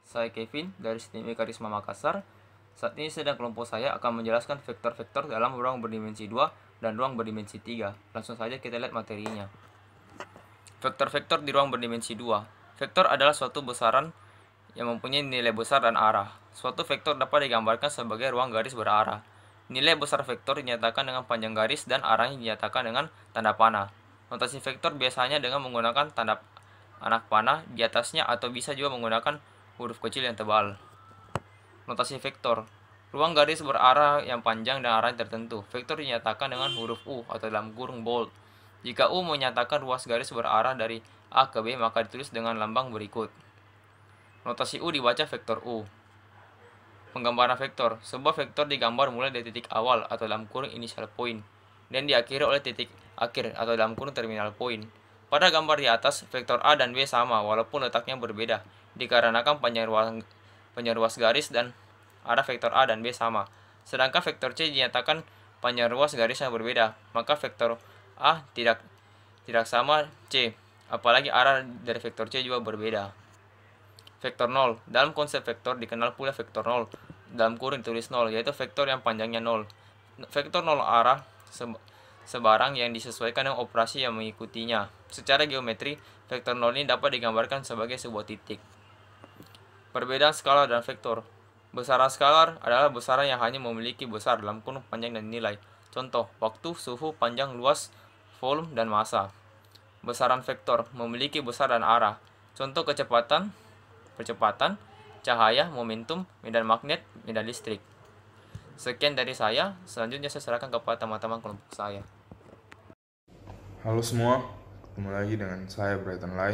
Saya Kevin dari STIM Karisma Makassar. Saat ini sedang kelompok saya akan menjelaskan vektor-vektor dalam ruang berdimensi 2 dan ruang berdimensi 3. Langsung saja kita lihat materinya. Vektor-vektor di ruang berdimensi 2. Vektor adalah suatu besaran yang mempunyai nilai besar dan arah. Suatu vektor dapat digambarkan sebagai ruang garis berarah. Nilai besar vektor dinyatakan dengan panjang garis dan arahnya dinyatakan dengan tanda panah. Notasi vektor biasanya dengan menggunakan tanda anak panah di atasnya atau bisa juga menggunakan huruf kecil yang tebal. Notasi vektor. Ruang garis berarah yang panjang dan arah tertentu. Vektor dinyatakan dengan huruf U atau dalam kurung bold. Jika U menyatakan ruas garis berarah dari A ke B, maka ditulis dengan lambang berikut. Notasi U dibaca vektor U. Penggambaran vektor. Sebuah vektor digambar mulai dari titik awal atau dalam kurung initial point dan diakhiri oleh titik akhir atau dalam kurung terminal point. Pada gambar di atas, vektor A dan B sama walaupun letaknya berbeda, dikarenakan panjang ruas garis dan arah vektor A dan B sama. Sedangkan vektor C dinyatakan panjang ruas garisnya berbeda, maka vektor A tidak sama C, apalagi arah dari vektor C juga berbeda. Vektor 0. Dalam konsep vektor dikenal pula vektor 0, dalam kurung ditulis 0, yaitu vektor yang panjangnya 0. Vektor 0 arah sebarang yang disesuaikan dengan operasi yang mengikutinya. Secara geometri, vektor 0 ini dapat digambarkan sebagai sebuah titik. Perbedaan skalar dan vektor. Besaran skalar adalah besaran yang hanya memiliki besar dalam kurung panjang dan nilai. Contoh, waktu, suhu, panjang, luas, volume, dan massa. Besaran vektor memiliki besar dan arah. Contoh kecepatan, cahaya, momentum, medan magnet, medan listrik. Sekian dari saya, selanjutnya saya serahkan kepada teman-teman kelompok saya. Halo semua, ketemu lagi dengan saya Brighton Lai.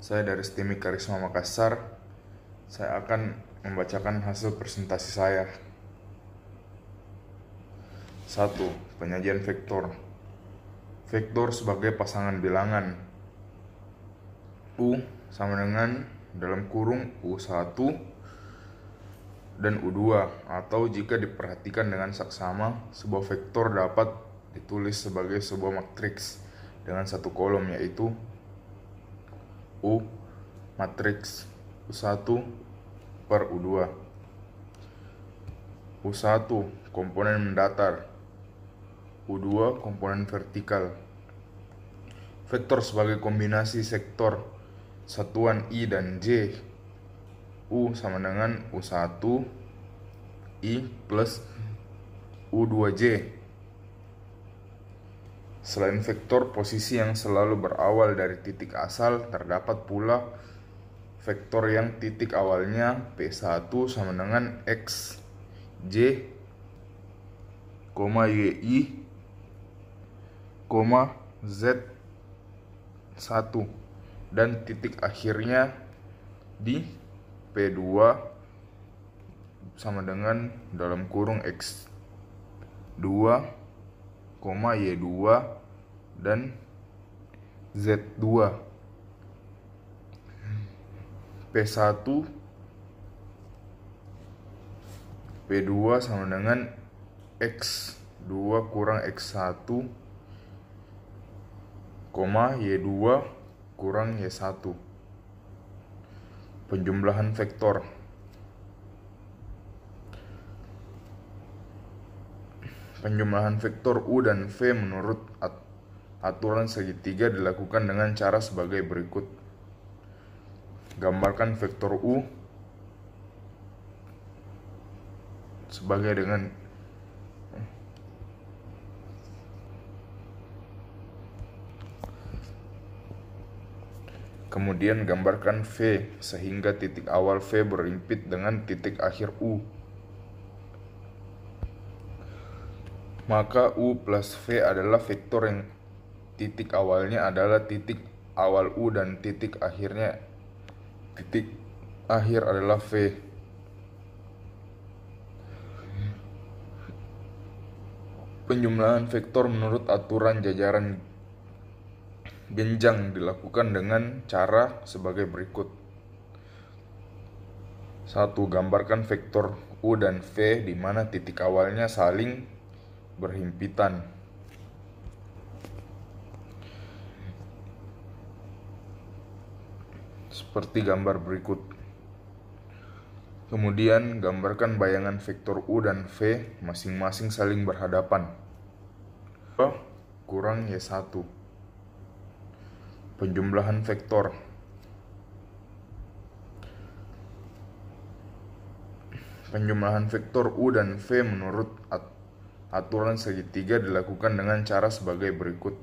Saya dari STIM Karisma Makassar. Saya akan membacakan hasil presentasi saya. 1. Penyajian vektor. Vektor sebagai pasangan bilangan. U sama dengan dalam kurung U1 dan U2, atau jika diperhatikan dengan saksama, sebuah vektor dapat ditulis sebagai sebuah matriks dengan satu kolom, yaitu U matriks U1 per U2. U1 komponen mendatar, U2 komponen vertikal. Vektor sebagai kombinasi sektor satuan I dan J. U sama dengan U1 I plus U2J. Selain vektor posisi yang selalu berawal dari titik asal, terdapat pula vektor yang titik awalnya P1 sama dengan X, J, YI, Z1, dan titik akhirnya di P2 sama dengan dalam kurung X2, Y2, dan Z2. P1, P2 sama dengan X2 kurang X1, Y2 kurang Y1. Penjumlahan vektor. Penjumlahan vektor U dan V menurut aturan segitiga dilakukan dengan cara sebagai berikut. Gambarkan vektor U sebagai dengan kemudian gambarkan V sehingga titik awal V berhimpit dengan titik akhir U. Maka U plus V adalah vektor yang titik awalnya adalah titik awal U dan titik akhir adalah V. Penjumlahan vektor menurut aturan jajaran genjang dilakukan dengan cara sebagai berikut. 1. Gambarkan vektor U dan V di mana titik awalnya saling berhimpitan. Seperti gambar berikut. Kemudian gambarkan bayangan vektor U dan V masing-masing saling berhadapan. Kurang Y1. Penjumlahan vektor. Penjumlahan vektor U dan V menurut aturan segitiga dilakukan dengan cara sebagai berikut.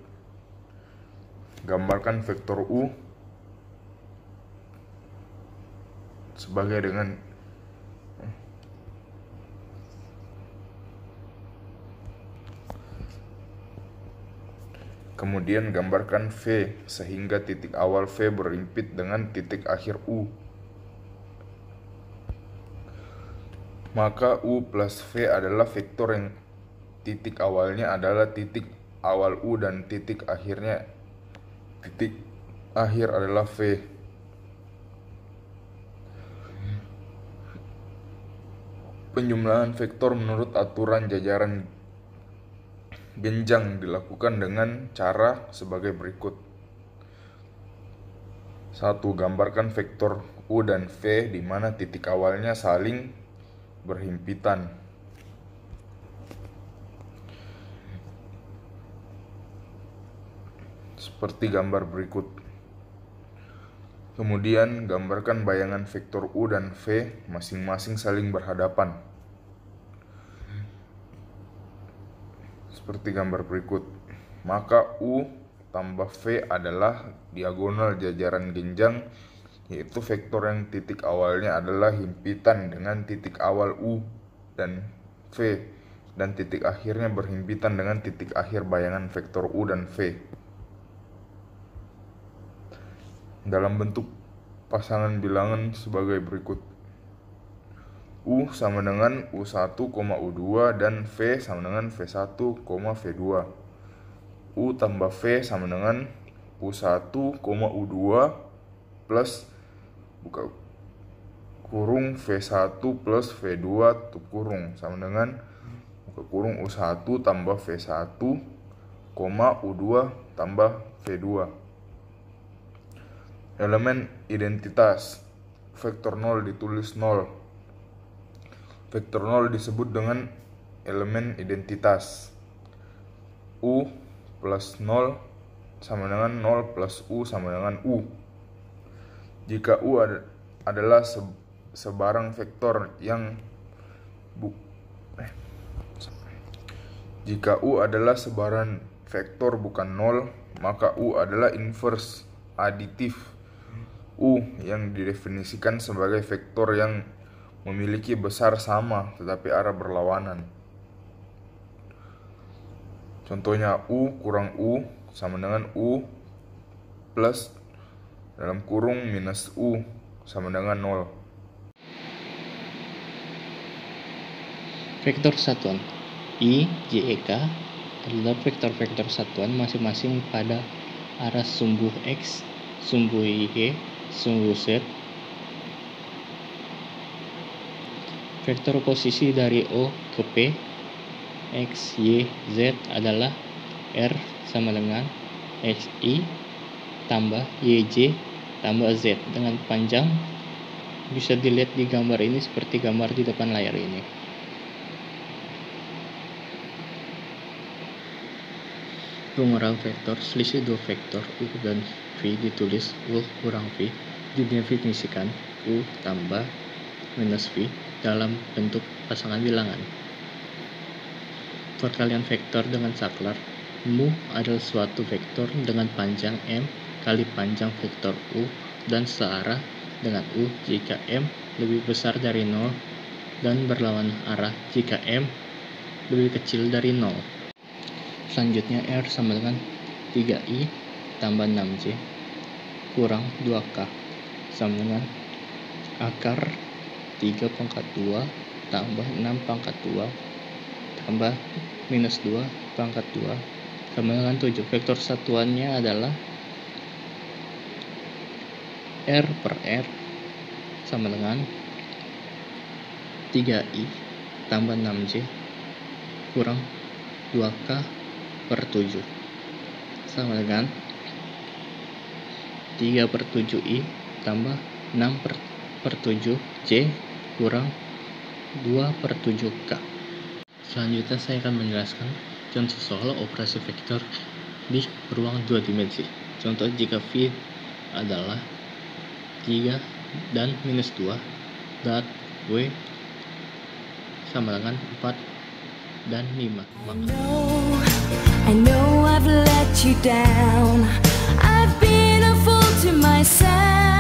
Gambarkan vektor U sebagai dengan kemudian gambarkan V sehingga titik awal V berhimpit dengan titik akhir U. Maka U plus V adalah vektor yang titik awalnya adalah titik awal U dan titik akhir adalah V. Penjumlahan vektor menurut aturan jajaran genjang dilakukan dengan cara sebagai berikut. 1. Gambarkan vektor U dan V di mana titik awalnya saling berhimpitan. Seperti gambar berikut. Kemudian gambarkan bayangan vektor U dan V masing-masing saling berhadapan. Seperti gambar berikut. Maka U tambah V adalah diagonal jajaran genjang, yaitu vektor yang titik awalnya adalah himpitan dengan titik awal U dan V, dan titik akhirnya berhimpitan dengan titik akhir bayangan vektor U dan V. Dalam bentuk pasangan bilangan sebagai berikut. U sama dengan U1, U2 dan V sama dengan V1, V2. U tambah V sama dengan U1, U2 plus buka kurung V1 plus V2 tutup kurung sama dengan buka kurung U1 tambah V1, U2 tambah V2. Elemen identitas. Vektor 0 ditulis 0. Vektor 0 disebut dengan elemen identitas. U plus 0 sama dengan 0 plus U sama dengan U. Jika U adalah sebarang vektor yang jika U adalah sebaran vektor bukan 0, maka U adalah inverse aditif. U yang didefinisikan sebagai vektor yang memiliki besar sama tetapi arah berlawanan. Contohnya U kurang U sama dengan U plus dalam kurung minus U sama dengan 0. Vektor satuan I, J, E, K adalah vektor-vektor satuan masing-masing pada arah sumbu X, sumbu Y, sumbu Z. Vektor posisi dari O ke P, X, Y, Z adalah R sama dengan XI tambah YJ tambah Z dengan panjang bisa dilihat di gambar ini seperti gambar di depan layar ini. Pengurangan vektor, selisih dua vektor U dan V ditulis U kurang V, didefinisikan U tambah minus V dalam bentuk pasangan bilangan. Perkalian vektor dengan saklar. Mu adalah suatu vektor dengan panjang M kali panjang vektor U dan searah dengan U jika M lebih besar dari 0 dan berlawan arah jika M lebih kecil dari 0. Selanjutnya R sama dengan 3I tambah 6J kurang 2K sama dengan akar 3 pangkat 2 tambah 6 pangkat 2 tambah minus 2 pangkat 2 sama dengan 7. Vektor satuannya adalah R per R sama dengan 3I tambah 6J kurang 2K per 7 sama dengan 3 per 7I tambah 6 per 7J kurang 2/7K. Selanjutnya saya akan menjelaskan contoh soal operasi vektor di ruang 2 dimensi. Contoh jika V adalah 3 dan minus 2, dan W sama dengan 4 dan 5. I know I've let you down. I've been a fool to myself.